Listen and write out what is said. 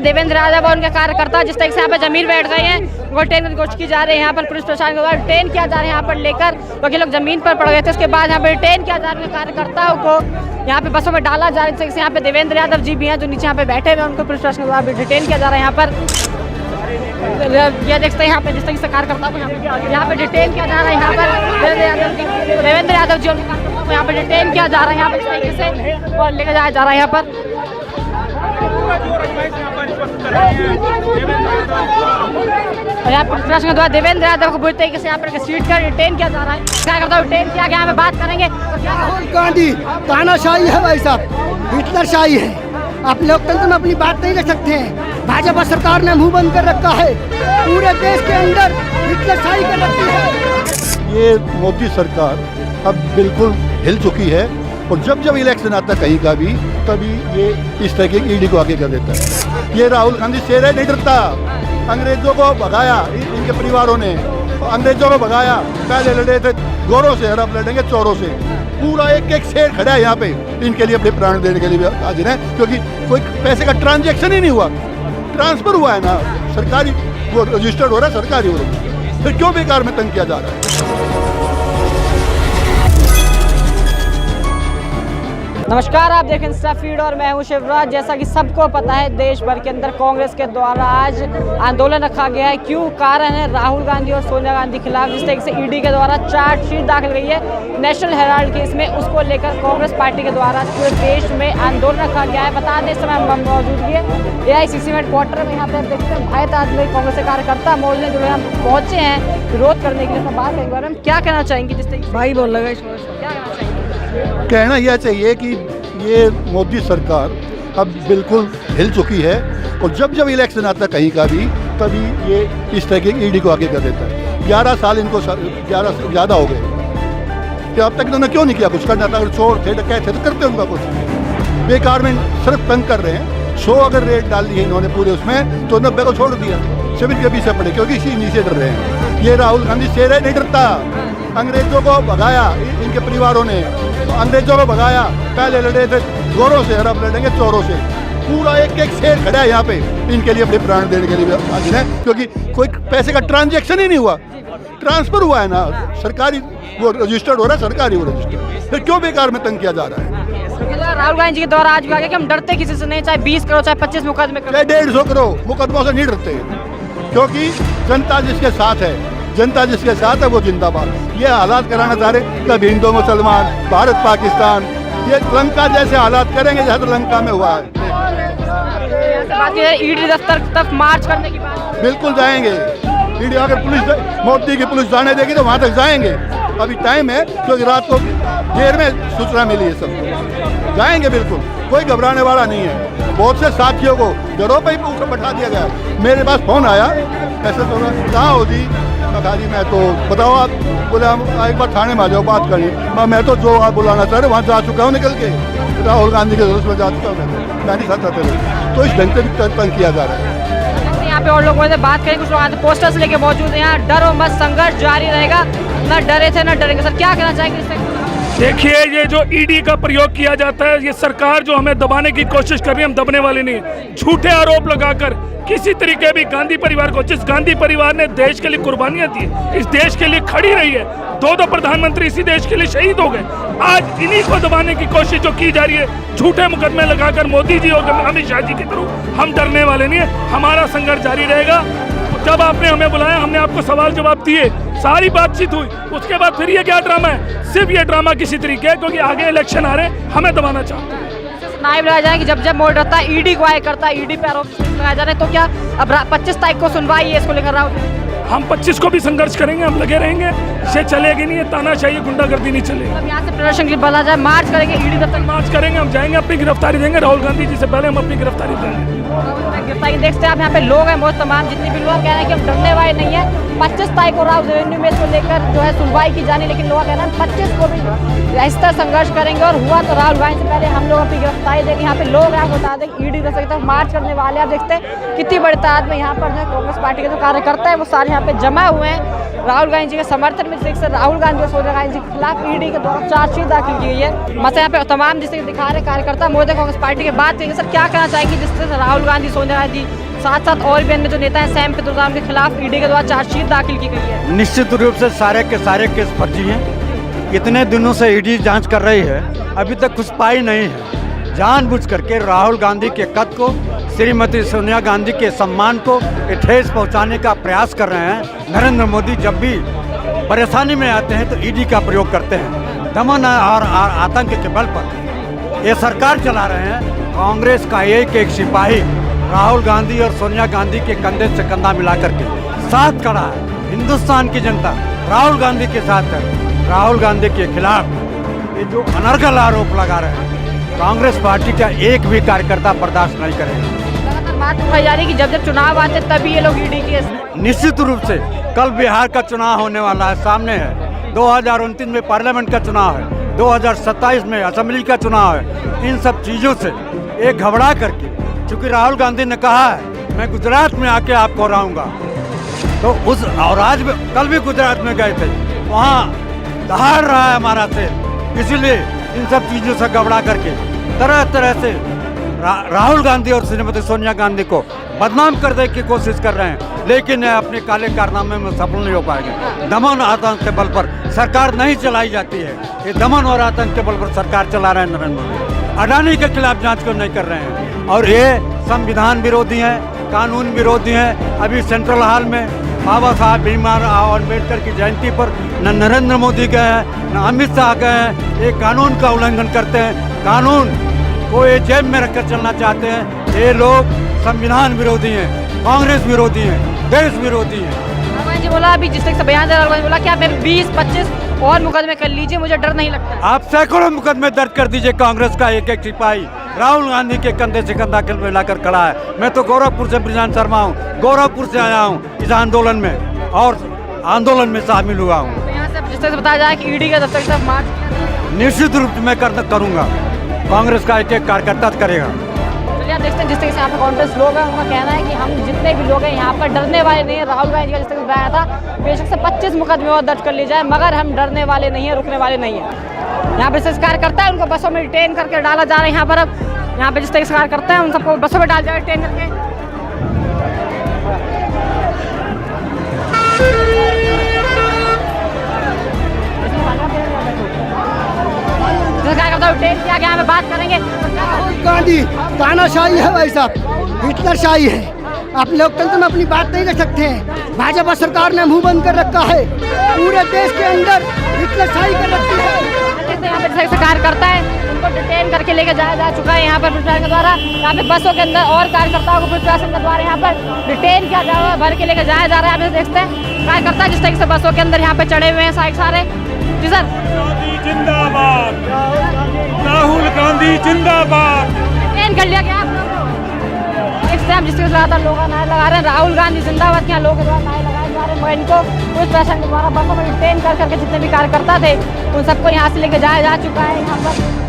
देवेंद्र यादव और उनके कार्यकर्ता जिस तरीके से यहाँ पे जमीन बैठ गए हैं, उनको ट्रेन की कोशिश की जा रही है। यहाँ पर पुलिस प्रशासन के द्वारा ट्रेन किया जा रहा है यहाँ पर लेकर, क्योंकि लोग जमीन पर पड़ गए थे। उसके बाद यहाँ पे ट्रेन किया जा रहा है कार्यकर्ताओं को यहाँ पे बसों में डाला जा रहा है। यहाँ पे देवेंद्र यादव जी भी हैं जो नीचे यहाँ पे बैठे हुए हैं, उनको पुलिस प्रशासन के द्वारा डिटेन किया जा रहा है। यहाँ पर यह देखते हैं यहाँ पे जिस तरीके से कार्यकर्ताओं को यहाँ पे डिटेन किया जा रहा है। यहाँ पर देवेंद्र यादव जी को यहाँ पे डिटेन किया जा रहा है यहाँ पे इस तरीके से और लेकर जाया जा रहा है यहाँ पर। यहाँ पुलिस प्रशासन के द्वारा देवेंद्र यादव को बुरी तरीके से यहाँ पर सीट कर डिटेन किया जा रहा है। क्या करता है डिटेन किया गया, यहाँ पे बात करेंगे। राहुल गांधी तानाशाही है भाई साहब, हिटलरशाही है। आप लोकतंत्र में अपनी बात नहीं रख सकते हैं। भाजपा सरकार ने मुंह बंद कर रखा है, पूरे देश के अंदर हिटलरशाही कर रखी है। ये मोदी सरकार अब बिल्कुल हिल चुकी है और जब जब इलेक्शन आता कहीं का भी तभी ये इस तरह की ईडी को आगे कर देता है। ये राहुल गांधी शेर है, नहीं डरता। अंग्रेजों को भगाया इनके परिवारों ने, अंग्रेजों को भगाया। पहले लड़े थे गोरों से, अब लड़ेंगे चोरों से। पूरा एक एक शेर खड़ा है यहाँ पे इनके लिए, अपने प्राण देने के लिए हाजिर है, क्योंकि कोई पैसे का ट्रांजैक्शन ही नहीं हुआ। ट्रांसफर हुआ है ना, सरकारी वो रजिस्टर्ड हो रहा है, सरकारी हो रहा है, फिर क्यों बेकार में तंग किया जा रहा है। नमस्कार, आप देखें इंस्टा फीड और मैं हूं शिवराज। जैसा कि सबको पता है, देश भर के अंदर कांग्रेस के द्वारा आज आंदोलन रखा गया है। क्यों? कारण है राहुल गांधी और सोनिया गांधी के खिलाफ जिस तरीके से ईडी के द्वारा चार्जशीट दाखिल गई है नेशनल हेराल्ड केस में, उसको लेकर कांग्रेस पार्टी के द्वारा पूरे देश में आंदोलन रखा गया है। बता दें इस समय हम मौजूद है AICC में हेडक्वार्टर में। यहाँ पर देखते हैं भाई ताजमल कांग्रेस के कार्यकर्ता मौजूद हैं जो यहाँ पहुँचे हैं विरोध करने के लिए। बात एक बार हम क्या कहना चाहेंगे जिस तरीके भाई बोल लगा क्या कहना चाहेंगे? कहना यह चाहिए कि ये मोदी सरकार अब बिल्कुल हिल चुकी है और जब जब इलेक्शन आता कहीं का भी तभी ये इस तरह की ईडी को आगे कर देता है। 11 साल इनको 11 से ज़्यादा हो गए कि अब तक इन्होंने क्यों नहीं किया कुछ। करना था, अगर चोर थे डकैत थे तो करते उनका कुछ। बेकार में सिर्फ तंग कर रहे हैं। 100 अगर रेट डाल दी है इन्होंने पूरे उसमें तो 90 को छोड़ दिया, शिविर के पीछे पड़े, क्योंकि इसी नीचे डर रहे हैं। ये राहुल गांधी शेर है, नहीं डरता। अंग्रेजों को भगाया इनके परिवारों ने, अंग्रेजों को भगाया। पहले लड़े थे गोरों से, अब लड़ेंगे चोरों से। पूरा एक एक शेर खड़ा है यहाँ पे इनके लिए, अपने प्राण देने के लिए हाजिर है, क्योंकि कोई पैसे का ट्रांजैक्शन ही नहीं हुआ। ट्रांसफर हुआ है ना, सरकारी वो रजिस्टर्ड हो रहा है, सरकारी वो रजिस्टर्ड, फिर क्यों बेकार में तंग किया जा रहा है। राहुल गांधी जी के द्वारा आज भी आ गया कि हम डरते किसी से नहीं, चाहे 20 करो चाहे 25 मुकदमे करो, चाहे 150 करो, मुकदमों से नहीं डरते, क्योंकि जनता जिसके साथ है, जनता जिसके साथ है वो जिंदाबाद। ये हालात कराना चाह रहे कभी हिंदू मुसलमान, भारत पाकिस्तान, ये लंका जैसे हालात करेंगे जैसे तो लंका में हुआ है। ईडी दफ्तर तक मार्च करने की बात बिल्कुल जाएंगे। ईडी अगर पुलिस मोदी की पुलिस जाने देगी तो वहाँ तक जाएंगे। अभी टाइम है, क्योंकि रात को देर में सूचना मिली है, सब जाएंगे बिल्कुल। कोई घबराने वाला नहीं है। बहुत से साथियों को घरों पर ही ऊपर बैठा दिया गया। मेरे पास फोन आया, ऐसे तो कहाँ हो जी, कहा जी मैं तो बताओ आप, बोले हम एक बार थाने में आ जाओ बात करिए। मैं तो जो आप बुलाना चाह रहे वहाँ जा चुका हूँ निकल के, राहुल गांधी के दोस्त में जा चुका हूँ, मैं नहीं साथ आते। तो इस ढंग से भी तंग किया जा रहा है। यहाँ पे और लोगों से बात करें, कुछ लोग पोस्टर्स लेके मौजूद हैं। यहाँ डरो मत, संघर्ष जारी रहेगा, न डरे थे न डरेंगे। सर क्या कहना चाहेंगे इससे? देखिए, ये जो ईडी का प्रयोग किया जाता है, ये सरकार जो हमें दबाने की कोशिश कर रही है, हम दबने वाले नहीं। झूठे आरोप लगाकर किसी तरीके भी गांधी परिवार को, जिस गांधी परिवार ने देश के लिए कुर्बानियां दी, इस देश के लिए खड़ी रही है, दो प्रधानमंत्री इसी देश के लिए शहीद हो गए, आज इन्हीं को दबाने की कोशिश जो की जा रही है, झूठे मुकदमे लगाकर मोदी जी और अमित शाह जी की तरह, हम डरने वाले नहीं है। हमारा संघर्ष जारी रहेगा। जब आपने हमें बुलाया, हमने आपको सवाल जवाब दिए, सारी बातचीत हुई, उसके बाद फिर ये क्या ड्रामा है? सिर्फ ये ड्रामा किसी तरीके है क्योंकि आगे इलेक्शन आ रहे हैं, हमें दबाना चाहते हैं। नायब लगाया जाए कि जब जब मोड रहता है ईडी को आए करता है, ईडी पे आरोप लगाया जा रहे हैं, तो क्या अब 25 तारीख को सुनवाई है इसको लेकर राहुल? हम 25 को भी संघर्ष करेंगे, हम लगे रहेंगे। ये चलेगी नहीं, तानाशाही गुंडागर्दी नहीं चलेगी। अब यहाँ से प्रदर्शन के लिए बोला जाए, मार्च करेंगे, ईडी दफ्तर मार्च करेंगे, हम जाएंगे, अपनी गिरफ्तारी देंगे। राहुल गांधी जी से पहले हम अपनी गिरफ्तारी देंगे। गिरफ्तारी नहीं। देखते हैं आप यहाँ पे लोग हैं बहुत तमाम, जितने भी लोग कह रहे हैं कि हम डरने वाले नहीं है। 25 तारीख को राहुल रेवेन्यू में इसको लेकर जो है सुनवाई की जानी, लेकिन लोग कहना 25 को भी ऐसा संघर्ष करेंगे और हुआ तो राहुल गांधी से पहले हम लोग अपनी गिरफ्तारी देंगे। यहाँ पे लोग हैं, आपको बता दें ईडी दफ्तर की तरफ मार्च करने वाले। आप देखते हैं कितनी बड़ी तादाद में यहाँ पर जो कांग्रेस पार्टी के जो कार्यकर्ता है वो सारे यहाँ पे जमा हुए हैं राहुल गांधी जी के समर्थन में। जिससे राहुल गांधी और सोनिया गांधी जी के खिलाफ ईडी के द्वारा चार्जशीट दाखिल की गई है। मतलब यहाँ पे तमाम जिससे दिखा रहे कार्यकर्ता मोदी कांग्रेस पार्टी के बात करेंगे। सर क्या कहना चाहेंगे जिस तरह से राहुल गांधी, सोनिया गांधी, साथ साथ और भी अन्य जो नेता हैं सैम पित्रोदा के खिलाफ ईडी के द्वारा चार्जशीट दाखिल की गई है? निश्चित रूप से सारे के सारे केस फर्जी हैं। इतने दिनों से ईडी जांच कर रही है, अभी तक कुछ पाई नहीं है। जानबूझ करके राहुल गांधी के कद को, श्रीमती सोनिया गांधी के सम्मान को ठेस पहुंचाने का प्रयास कर रहे हैं। नरेंद्र मोदी जब भी परेशानी में आते हैं तो ईडी का प्रयोग करते हैं। दमन और आतंक के बल पर ये सरकार चला रहे हैं। कांग्रेस का एक सिपाही राहुल गांधी और सोनिया गांधी के कंधे से कंधा मिला करके साथ खड़ा है। हिंदुस्तान की जनता राहुल गांधी के साथ है। राहुल गांधी के खिलाफ ये जो अनर्गल आरोप लगा रहे हैं, कांग्रेस पार्टी का एक भी कार्यकर्ता बर्दाश्त नहीं करेगा। बात उठाई जा रही है कि जब जब चुनाव आते तभी ये लोग ईडी की निश्चित रूप से कल बिहार का चुनाव होने वाला है, सामने है। 2029 में पार्लियामेंट का चुनाव है, 2027 में असेंबली का चुनाव है। इन सब चीज़ों से एक घबरा करके, चूँकि राहुल गांधी ने कहा है मैं गुजरात में आके आपको हराऊंगा, तो उस और आज कल भी गुजरात में गए थे, वहाँ दहाड़ रहा है हमारा सेल। इसीलिए इन सब चीज़ों से घबरा करके तरह तरह से राहुल गांधी और श्रीमती सोनिया गांधी को बदनाम करने की कोशिश कर रहे हैं, लेकिन अपने काले कारनामे में सफल नहीं हो पाएंगे। दमन आतंक के बल पर सरकार नहीं चलाई जाती है। ये दमन और आतंक के बल पर सरकार चला रहे हैं नरेंद्र मोदी। अडानी के खिलाफ जांच क्यों नहीं कर रहे हैं? और ये संविधान विरोधी हैं, कानून विरोधी हैं। अभी सेंट्रल हॉल में बाबा साहब भीमराव अम्बेडकर की जयंती पर न नरेंद्र मोदी गए हैं न अमित शाह गए हैं। ये कानून का उल्लंघन करते हैं। कानून को ये जेब में रखकर चलना चाहते हैं। ये लोग संविधान विरोधी हैं, कांग्रेस विरोधी हैं, देश विरोधी हैं। राहुल गांधी जी बोला अभी जिस तरह से बयान दिया, राहुल गांधी बोला कि आप 20-25 और मुकदमे कर लीजिए, मुझे डर नहीं लगता। आप सैकड़ों मुकदमे दर्ज कर दीजिए। कांग्रेस का एक सिपाही राहुल गांधी के कंधे से कंधा मिलाकर खड़ा है। मैं तो गोरखपुर से ब्रिजान शर्मा हूँ, गोरखपुर से आया हूँ इस आंदोलन में और आंदोलन में शामिल हुआ हूँ। तो यहाँ से जिस तरह से बताया जाए कि ईडी का दफ्तर की तरफ मार्च निश्चित रूप से मैं करूँगा। कांग्रेस का एक कार्यकर्ता करेगा। चलिए आप देखते हैं जिस तरह से यहाँ पे कांग्रेस लोग हैं, उनका कहना है कि हम जितने भी लोग हैं यहाँ पर डरने वाले नहीं है। राहुल गांधी का जिस तरह से बताया था बेशक से 25 मुकदमे और दर्ज कर लिए जाए, मगर हम डरने वाले नहीं है, रुकने वाले नहीं है। यहाँ पे कार्यकर्ता है, उनको बसों में डिटेन करके डाला जा रहा है। यहाँ पर अब यहाँ पे जिस तरह से कार्यकर्ता है उन सबको बसों में डाल जा रहा है डिटेन करके। डिटेन किया गया, बात करेंगे। राहुल गांधी तानाशाही है भाई साहब, हिटलरशाही है। आप लोकतंत्र में अपनी बात नहीं रख सकते हैं। भाजपा सरकार ने मुंह बंद कर रखा है, पूरे देश के अंदर हिटलरशाही कर रखी है। यहाँ पे जैसे कार्यकर्ता है उनको डिटेन करके लेके जाया जा चुका है यहाँ पर पुलिस प्रशासन के द्वारा। यहाँ पे बसों के अंदर और कार्यकर्ताओं को पुलिस प्रशासन के द्वारा यहाँ पर डिटेन किया जा रहा है, भर के लेके जाया जा रहा है। आप देखते हैं कार्यकर्ता जिस तरीके से बसों के अंदर यहाँ पे चढ़े हुए हैं सारे। जी सर, जिंदाबाद, राहुल गांधी जिंदाबाद। डिटेन कर लिया गया आप लोगों। एक टाइम जिसके लगातार लोग नारे लगा रहे हैं राहुल गांधी जिंदाबाद के, यहाँ लोग नारे लगाए जा रहे हैं, मगर इनको पुलिस प्रशासन के द्वारा बसों में डिटेन कर करके जितने भी कार्यकर्ता थे उन सबको यहाँ से लेके जाया जा चुका है। यहाँ पर